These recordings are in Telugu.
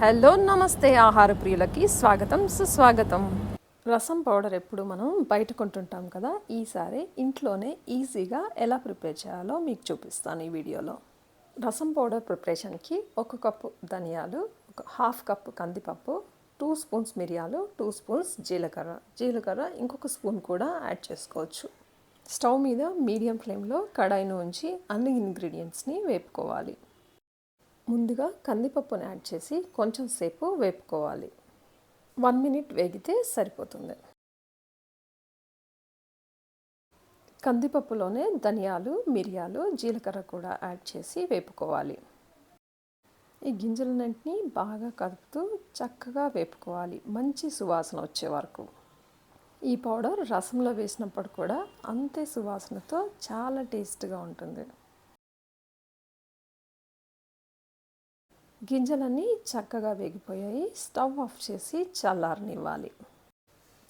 హలో నమస్తే ఆహార ప్రియులకి స్వాగతం సుస్వాగతం. రసం పౌడర్ ఎప్పుడు మనం బయట కొంటుంటాం కదా, ఈసారి ఇంట్లోనే ఈజీగా ఎలా ప్రిపేర్ చేయాలో మీకు చూపిస్తాను ఈ వీడియోలో. రసం పౌడర్ ప్రిపరేషన్కి 1 కప్పు ధనియాలు, ఒక హాఫ్ కప్పు కందిపప్పు, 2 స్పూన్స్ మిరియాలు, 2 స్పూన్స్ జీలకర్ర ఇంకొక స్పూన్ కూడా యాడ్ చేసుకోవచ్చు. స్టవ్ మీద మీడియం ఫ్లేమ్లో కడాయిని ఉంచి అన్ని ఇంగ్రీడియంట్స్ని వేపుకోవాలి. ముందుగా కందిపప్పును యాడ్ చేసి కొంచెం సేపు వేపుకోవాలి. 1 మినిట్ వేగితే సరిపోతుంది. కందిపప్పులోనే ధనియాలు, మిరియాలు, జీలకర్ర కూడా యాడ్ చేసి వేపుకోవాలి. ఈ గింజలన్నింటినీ బాగా కలుపుతూ చక్కగా వేపుకోవాలి, మంచి సువాసన వచ్చే వరకు. ఈ పౌడర్ రసంలో వేసినప్పుడు కూడా అంతే సువాసనతో చాలా టేస్ట్గా ఉంటుంది. గింజలన్నీ చక్కగా వేగిపోయాయి. స్టవ్ ఆఫ్ చేసి చల్లారనివ్వాలి.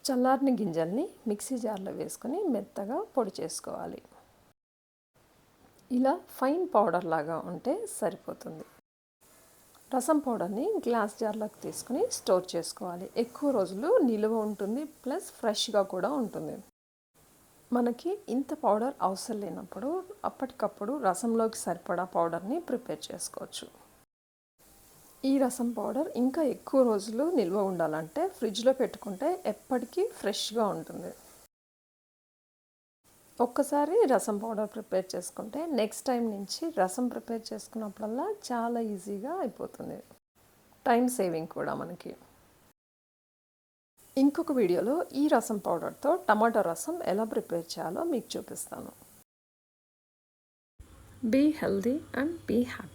చల్లారిన గింజల్ని మిక్సీ జార్లో వేసుకొని మెత్తగా పొడి చేసుకోవాలి. ఇలా ఫైన్ పౌడర్ లాగా ఉంటే సరిపోతుంది. రసం పౌడర్ని గ్లాస్ జార్లోకి తీసుకుని స్టోర్ చేసుకోవాలి. ఎక్కువ రోజులు నిలువ ఉంటుంది, ప్లస్ ఫ్రెష్గా కూడా ఉంటుంది. మనకి ఇంత పౌడర్ అవసరం లేనప్పుడు అప్పటికప్పుడు రసంలోకి సరిపడా పౌడర్ని ప్రిపేర్ చేసుకోవచ్చు. ఈ రసం పౌడర్ ఇంకా ఎక్కువ రోజులు నిల్వ ఉండాలంటే ఫ్రిడ్జ్లో పెట్టుకుంటే ఎప్పటికీ ఫ్రెష్గా ఉంటుంది. ఒక్కసారి రసం పౌడర్ ప్రిపేర్ చేసుకుంటే నెక్స్ట్ టైం నుంచి రసం ప్రిపేర్ చేసుకున్నప్పుడల్లా చాలా ఈజీగా అయిపోతుంది. టైం సేవింగ్ కూడా మనకి. ఇంకొక వీడియోలో ఈ రసం పౌడర్తో టమాటో రసం ఎలా ప్రిపేర్ చేయాలో మీకు చూపిస్తాను. Be healthy and be happy.